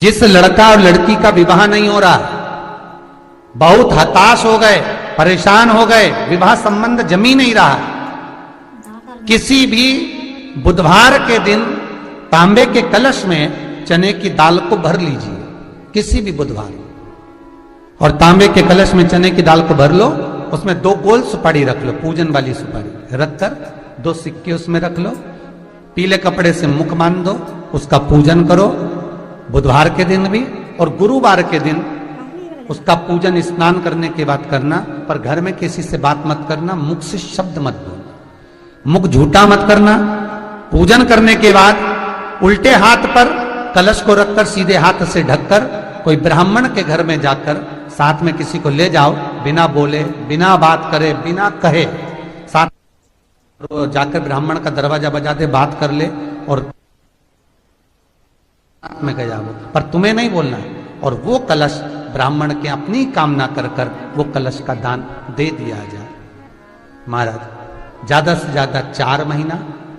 जिस लड़का और लड़की का विवाह नहीं हो रहा, बहुत हताश हो गए, परेशान हो गए, विवाह संबंध जमी नहीं रहा, किसी भी बुधवार के दिन तांबे के कलश में चने की दाल को भर लीजिए, किसी भी बुधवार, और तांबे के कलश में चने की दाल को भर लो, उसमें 2 गोल सुपारी रख लो, पूजन वाली सुपारी रखकर 2 सिक्के उसमें रख लो, पीले कपड़े से मुख बांध दो, उसका पूजन करो बुधवार के दिन भी, और गुरुवार के दिन उसका पूजन स्नान करने के बाद करना, पर घर में किसी से बात मत करना, मुख से शब्द मत बोलना, मुख झूठा मत करना। पूजन करने के बाद उल्टे हाथ पर कलश को रखकर सीधे हाथ से ढककर कोई ब्राह्मण के घर में जाकर साथ में किसी को ले जाओ, बिना बोले, बिना बात करे, बिना कहे, साथ जाकर ब्राह्मण का दरवाजा बजा दे, बात कर ले और में गया वो, पर तुम्हें नहीं बोलना है। और वो कलश ब्राह्मण के अपनी कामना कर कर वो कलश का दान दे दिया जाए। महाराज ज्यादा से ज्यादा 4 महीना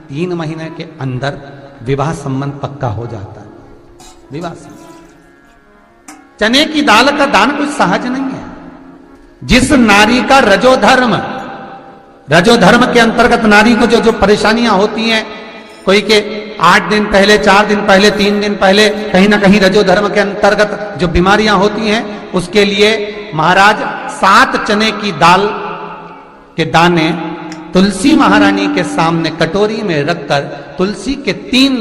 3 महीने के अंदर विवाह संबंध पक्का हो जाता है। विवाह संबंध, चने की दाल का दान कुछ सहज नहीं है। जिस नारी का रजोधर्म के अंतर्गत नारी को जो जो परेशानियां होती हैं, कोई के 8 दिन पहले, 4 दिन पहले, 3 दिन पहले कहीं ना कहीं रजोधर्म के अंतर्गत जो बीमारियां होती हैं, उसके लिए महाराज 7 चने की दाल के दाने तुलसी महारानी के सामने कटोरी में रखकर तुलसी के 3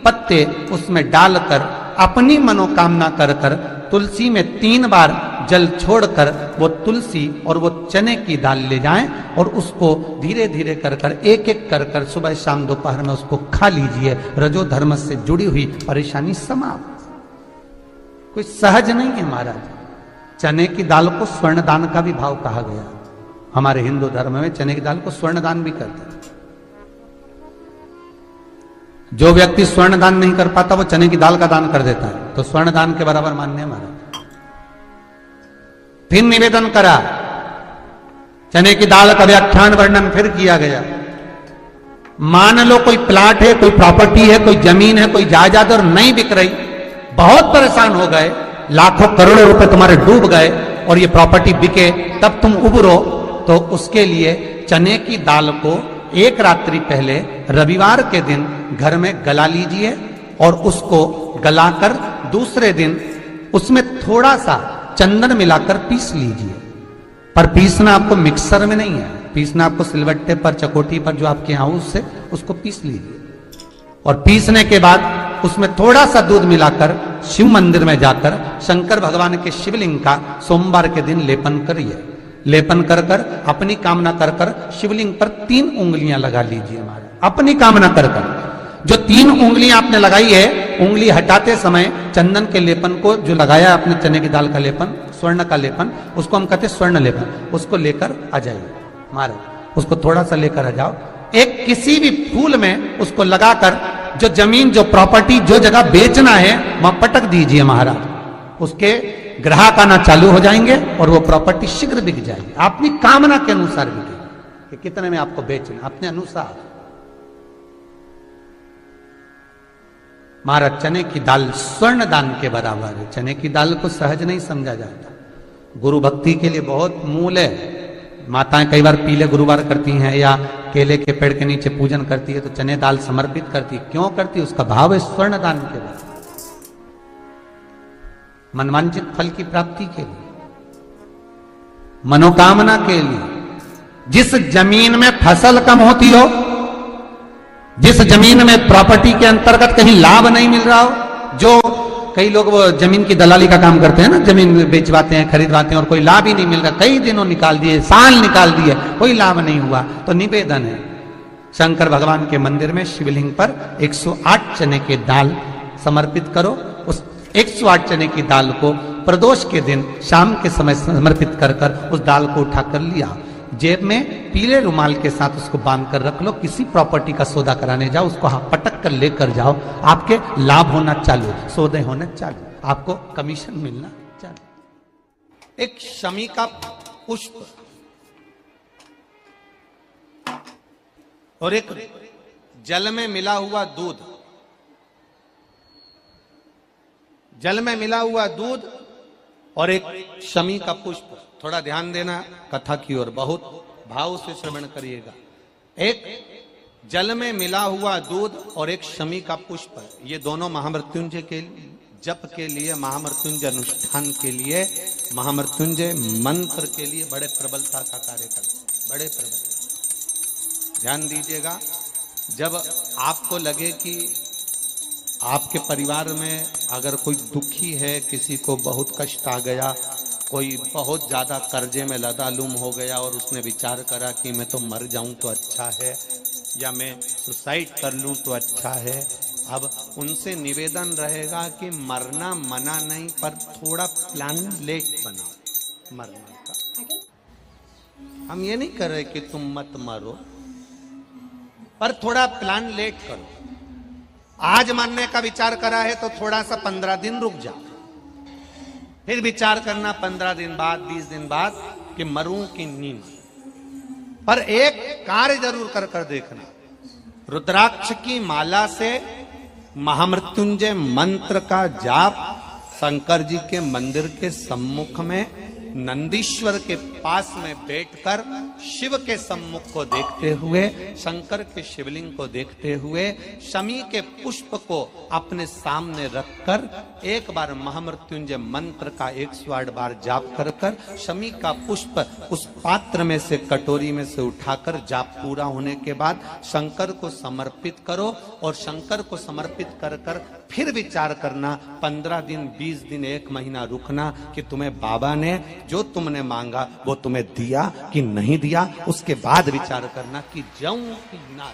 पत्ते उसमें डालकर अपनी मनोकामना कर कर तुलसी में 3 बार जल छोड़कर वो तुलसी और वो चने की दाल ले जाएं और उसको धीरे धीरे कर कर एक एक कर कर सुबह शाम दोपहर में उसको खा लीजिए। रजो धर्म से जुड़ी हुई परेशानी समाप्त। कोई सहज नहीं है महाराज। चने की दाल को स्वर्ण दान का भी भाव कहा गया। हमारे हिंदू धर्म में चने की दाल को स्वर्ण दान भी करते हैं। जो व्यक्ति स्वर्ण दान नहीं कर पाता वो चने की दाल का दान कर देता है, तो स्वर्ण दान के बराबर मान्य है महाराज। फिर निवेदन करा, चने की दाल का व्याख्यान वर्णन फिर किया गया। मान लो कोई प्लाट है, कोई प्रॉपर्टी है, कोई जमीन है, कोई जायदाद और नहीं बिक रही, बहुत परेशान हो गए, लाखों करोड़ों रुपए तुम्हारे डूब गए और ये प्रॉपर्टी बिके तब तुम उबरो, तो उसके लिए चने की दाल को एक रात्रि पहले रविवार के दिन घर में गला लीजिए और उसको गलाकर दूसरे दिन उसमें थोड़ा सा चंदन मिलाकर पीस लीजिए। पर पीसना आपको मिक्सर में नहीं है, पीसना आपको सिलबट्टे पर, चकोटी पर जो आपके यहाँ उससे उसको पीस लीजिए। और पीसने के बाद उसमें थोड़ा सा दूध मिलाकर शिव मंदिर में जाकर शंकर भगवान के शिवलिंग का सोमवार के दिन लेपन करिए। लेपन कर कर अपनी कामना कर कर शिवलिंग पर 3 उंगलियां लगा लीजिए महाराज, अपनी कामना कर कर। जो 3 उंगलियां आपने लगाई है, उंगली हटाते समय चंदन के लेपन को जो लगाया आपने, चने की दाल का लेपन, स्वर्ण का लेपन, उसको हम कहते हैं स्वर्ण लेपन, उसको लेकर आ जाइए महाराज। उसको थोड़ा सा लेकर आ जाओ, एक किसी भी फूल में उसको लगाकर जो जमीन, जो प्रॉपर्टी, जो जगह बेचना है वहां पटक दीजिए महाराज। उसके ग्राहक आना चालू हो जाएंगे और वो प्रॉपर्टी शीघ्र बिक जाएगी। अपनी कामना के अनुसार बिकेगी कि कितने में आपको बेचना, अपने अनुसार। महाराज चने की दाल स्वर्ण दान के बराबर है। चने की दाल को सहज नहीं समझा जाता, गुरु भक्ति के लिए बहुत मूल है। माताएं कई बार पीले गुरुवार करती हैं या केले के पेड़ के नीचे पूजन करती है तो चने दाल समर्पित करती है। क्यों करती है? उसका भाव है स्वर्ण दान के बराबर, मनवांचित फल की प्राप्ति के लिए, मनोकामना के लिए। जिस जमीन में फसल कम होती हो, जिस जमीन में प्रॉपर्टी के अंतर्गत कहीं लाभ नहीं मिल रहा हो, जो कई लोग वो जमीन की दलाली का काम करते हैं ना, जमीन बेचवाते हैं, खरीदवाते हैं और कोई लाभ ही नहीं मिल रहा, कई दिनों निकाल दिए, साल निकाल दिए, कोई लाभ नहीं हुआ, तो निवेदन है शंकर भगवान के मंदिर में शिवलिंग पर 108 चने की दाल समर्पित करो। उस 108 चने की दाल को प्रदोष के दिन शाम के समय समर्पित कर कर उस दाल को उठाकर लिया, जेब में पीले रुमाल के साथ उसको बांध कर रख लो। किसी प्रॉपर्टी का सौदा कराने जाओ, उसको पटक कर लेकर जाओ, आपके लाभ होना चालू, सौदे होना चालू, आपको कमीशन मिलना चालू। एक शमी का पुष्प और एक जल में मिला हुआ दूध जल में मिला हुआ दूध और एक शमी का पुष्प। थोड़ा ध्यान देना कथा की ओर, बहुत भाव से श्रवण करिएगा। एक जल में मिला हुआ दूध और एक शमी का पुष्प, ये दोनों महामृत्युंजय के जप के लिए, महामृत्युंजय अनुष्ठान के लिए, महामृत्युंजय मंत्र के लिए बड़े प्रबलता का कार्य करते, बड़े प्रबल। ध्यान दीजिएगा, जब आपको लगे कि आपके परिवार में अगर कोई दुखी है, किसी को बहुत कष्ट आ गया, कोई बहुत ज्यादा कर्जे में लदालूम हो गया और उसने विचार करा कि मैं तो मर जाऊं तो अच्छा है, या मैं सुसाइड कर लूं तो अच्छा है, अब उनसे निवेदन रहेगा कि मरना मना नहीं, पर थोड़ा प्लान लेट बनाओ मरने का। हम ये नहीं कर रहे कि तुम मत मरो, पर थोड़ा प्लान लेट करो। आज मरने का विचार करा है तो थोड़ा सा 15 दिन रुक जाओ, फिर विचार करना 15 दिन बाद, 20 दिन बाद कि मरूं कि नींद। पर एक कार्य जरूर कर कर देखना, रुद्राक्ष की माला से महामृत्युंजय मंत्र का जाप शंकर जी के मंदिर के सम्मुख में नंदीश्वर के पास में बैठकर शिव के सम्मुख को देखते हुए, शंकर के शिवलिंग को देखते हुए, शमी के पुष्प को अपने सामने रखकर एक बार महामृत्युंजय मंत्र का 108 बार जाप कर कर शमी का पुष्प उस पात्र में से, कटोरी में से उठाकर जाप पूरा होने के बाद शंकर को समर्पित करो। और शंकर को समर्पित कर कर फिर विचार करना, 15 दिन, 20 दिन, 1 महीना रुकना कि तुम्हें बाबा ने जो तुमने मांगा वो तुम्हें दिया कि नहीं दिया। उसके बाद विचार करना कि जाऊं कि ना।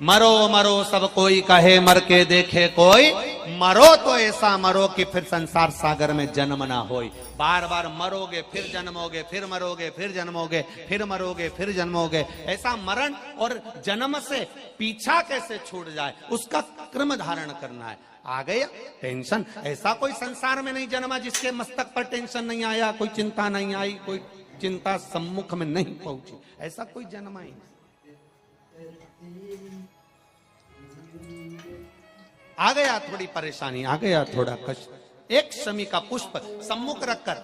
मरो मरो सब कोई कहे, मर के देखे कोई, मरो तो ऐसा मरो कि फिर संसार सागर में जन्म ना होई। बार बार मरोगे फिर जन्मोगे, फिर मरोगे फिर जन्मोगे, फिर मरोगे फिर जन्मोगे। ऐसा मरण और जन्म से पीछा कैसे छूट जाए, उसका क्रम धारण करना है। आ गया टेंशन, ऐसा कोई संसार में नहीं जन्मा जिसके मस्तक पर टेंशन नहीं आया, कोई चिंता नहीं आई, कोई चिंता सम्मुख में नहीं पहुंची, ऐसा कोई जन्मा ही नहीं। आ गया थोड़ी परेशानी, आ गया थोड़ा कष्ट, एक शमी का पुष्प सम्मुख रखकर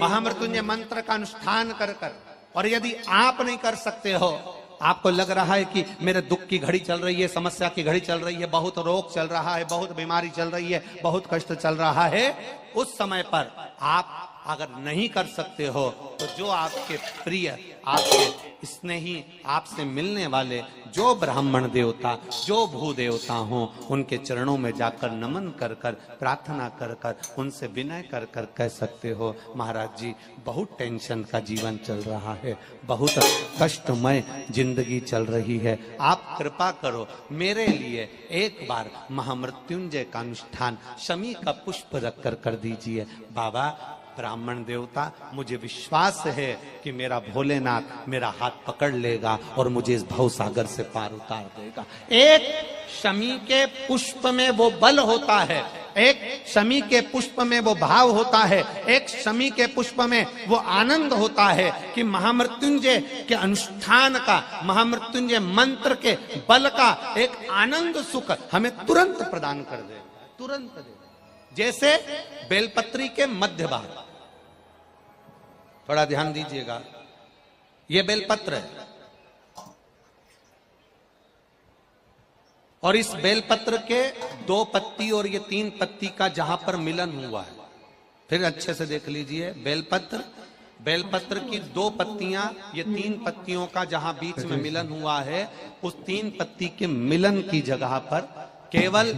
महामृत्युंजय मंत्र का अनुष्ठान कर कर, और यदि आप नहीं कर सकते हो, आपको लग रहा है कि मेरे दुख की घड़ी चल रही है, समस्या की घड़ी चल रही है, बहुत रोग चल रहा है, बहुत बीमारी चल रही है, बहुत कष्ट चल रहा है, उस समय पर आप अगर नहीं कर सकते हो तो जो आपके प्रिय, आपके स्नेही, आपसे मिलने वाले जो ब्राह्मण देवता, जो भू देवता हो, उनके चरणों में जाकर नमन कर कर, प्रार्थना कर कर, उनसे विनय कर कर कह सकते हो, महाराज जी बहुत टेंशन का जीवन चल रहा है, बहुत कष्टमय जिंदगी चल रही है, आप कृपा करो मेरे लिए एक बार महामृत्युंजय का अनुष्ठान शमी का पुष्प रख कर दीजिए। बाबा ब्राह्मण देवता, मुझे विश्वास है कि मेरा भोलेनाथ मेरा हाथ पकड़ लेगा और मुझे इस भवसागर से पार उतार देगा। एक शमी के पुष्प में वो बल होता है, एक शमी के पुष्प में वो भाव होता है, एक शमी के पुष्प में वो आनंद होता है कि महामृत्युंजय के अनुष्ठान का, महामृत्युंजय मंत्र के बल का एक आनंद सुख हमें तुरंत प्रदान कर दे, तुरंत दे। जैसे बेलपत्री के मध्य भाग, थोड़ा ध्यान दीजिएगा, ये बेलपत्र है और इस बेलपत्र के 2 पत्ती और ये 3 पत्ती का जहां पर मिलन हुआ है, फिर अच्छे से देख लीजिए, बेलपत्र की 2 पत्तियां, ये 3 पत्तियों का जहां बीच में मिलन हुआ है, उस 3 पत्ती के मिलन की जगह पर केवल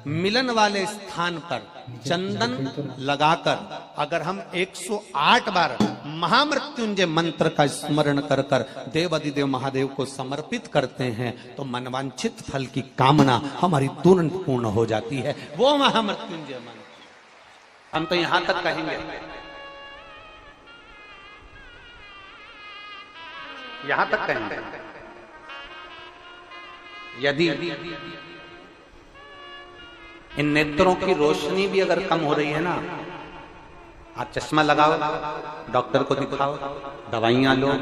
मिलन वाले स्थान पर चंदन लगाकर अगर हम 108 बार महामृत्युंजय मंत्र का स्मरण कर कर देव अधिदेव महादेव को समर्पित करते हैं तो मनवांछित फल की कामना हमारी तुरंत पूर्ण हो जाती है। वो महामृत्युंजय मंत्र हम तो यहां तक कहेंगे, यहां तक कहेंगे, यदि इन नेत्रों की रोशनी भी अगर कम हो रही है ना, आप चश्मा लगाओ, डॉक्टर को दिखाओ, दवाइयां लो,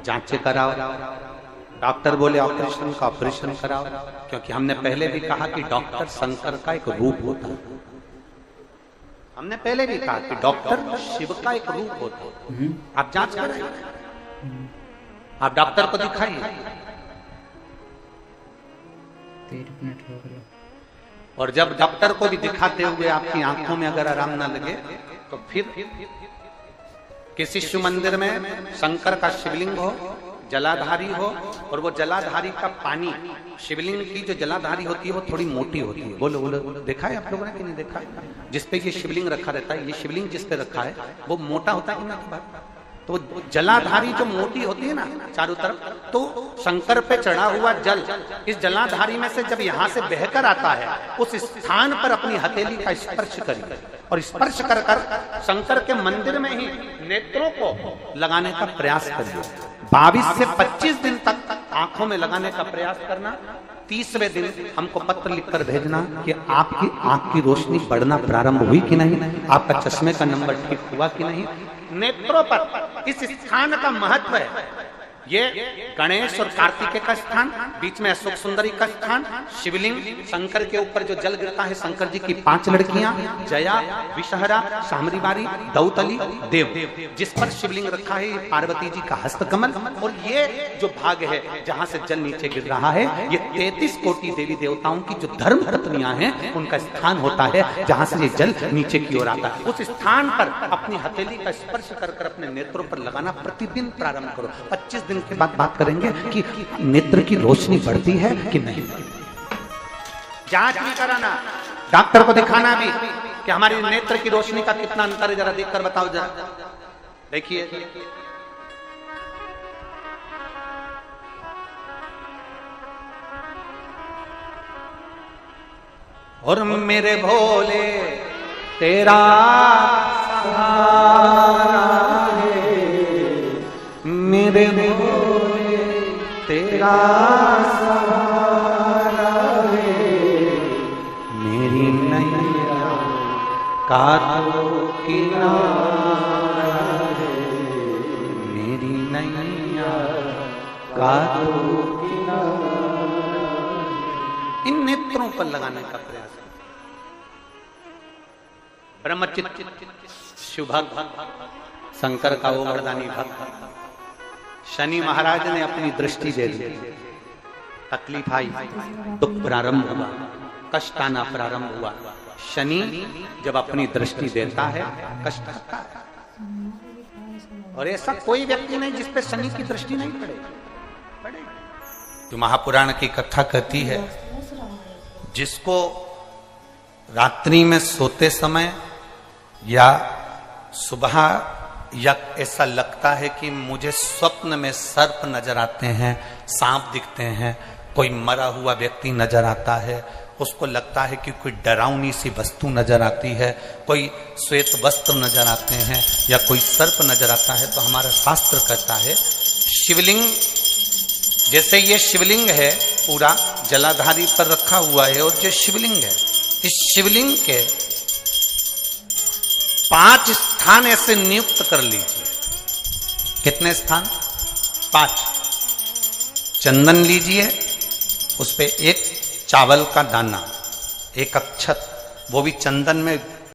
जांचें कराओ, डॉक्टर बोले ऑपरेशन का ऑपरेशन कराओ, क्योंकि हमने पहले भी कहा कि डॉक्टर शंकर का एक रूप होता है। हमने पहले भी कहा कि डॉक्टर शिव का एक रूप होता है। आप जांच कराइए, आप डॉक्टर को दिखाइए। 13 मिनट हो गए। और जब डॉक्टर को भी दिखाते हुए आपकी आंखों में अगर आराम ना लगे तो फिर किसी शिव मंदिर में शंकर का शिवलिंग हो, जलाधारी हो, और वो जलाधारी का पानी, शिवलिंग की जो जलाधारी होती है वो थोड़ी मोटी होती है। बोलो बोलो, देखा है आप लोगों ने कि नहीं देखा है? जिसपे ये शिवलिंग रखा रहता है, ये शिवलिंग जिसपे रखा है वो मोटा होता है कि ना? तो जलाधारी जो मोटी होती है ना चारों तरफ, तो शंकर पे चढ़ा हुआ जल इस जलाधारी में से जब यहाँ से बहकर आता है, उस स्थान पर अपनी हथेली का स्पर्श करिए, और स्पर्श कर कर शंकर के मंदिर में ही नेत्रों को लगाने का प्रयास करिए। 22 से 25 दिन तक आंखों में लगाने का प्रयास करना। 30वें दिन हमको पत्र लिखकर भेजना कि आपकी आंख की रोशनी बढ़ना प्रारंभ हुई कि नहीं, आपका चश्मे का नंबर ठीक हुआ कि नहीं। नेत्रों पर इस स्थान का महत्व है। ये गणेश और कार्तिकेय का स्थान, बीच में अशोक सुंदरी का स्थान, शिवलिंग, शंकर के ऊपर जो जल गिरता है, शंकर जी की 5 लड़कियां, जया, विषहरा, शामरीवारी, दौतली, देव, जिस पर शिवलिंग रखा है पार्वती जी का हस्तकमल। और ये जो भाग है जहां से जल नीचे गिर रहा है, ये 33 कोटि देवी देवताओं की जो धर्म पत्नियां हैं उनका स्थान होता है, जहां से ये जल नीचे की ओर आता है। उस स्थान पर अपनी हथेली का स्पर्श कर कर अपने नेत्रों पर लगाना प्रतिदिन प्रारंभ करो। 25 दिन के बाद बात करेंगे कि नेत्र की रोशनी बढ़ती है कि नहीं। जांच भी कराना, डॉक्टर को दिखाना भी कि हमारी नेत्र की रोशनी का कितना अंतर है, जरा देखकर बताओ। जरा देखिए, और मेरे भोले तेरा सहारा है, मेरे भोले तेरा सहारा है, मेरी नैया का तो किनारा है, मेरी नैया का तो किनारा। इन नेत्रों पर लगाने का प्रयास। ब्रह्मचित्त शुभ शंकर का वो वरदानी भक्त शनि महाराज ने अपनी दृष्टि दे दी। तकलीफ आई, दुख प्रारंभ हुआ, कष्ट आना प्रारंभ हुआ। शनि जब अपनी दृष्टि देता है कष्ट आता है। और ऐसा कोई व्यक्ति नहीं जिसपे शनि की दृष्टि नहीं पड़े। तो महापुराण की कथा कहती है, जिसको रात्रि में सोते समय या सुबह या ऐसा लगता है कि मुझे स्वप्न में सर्प नजर आते हैं, सांप दिखते हैं, कोई मरा हुआ व्यक्ति नजर आता है, उसको लगता है कि कोई डरावनी सी वस्तु नजर आती है, कोई श्वेत वस्त्र नजर आते हैं या कोई सर्प नजर आता है, तो हमारा शास्त्र कहता है शिवलिंग, जैसे ये शिवलिंग है पूरा जलाधारी पर रखा हुआ है, और जो शिवलिंग है, इस शिवलिंग के 5 स्थान ऐसे नियुक्त कर लीजिए। कितने स्थान? 5। चंदन लीजिए, उस पे एक चावल का दाना, एक अक्षत, वो भी चंदन में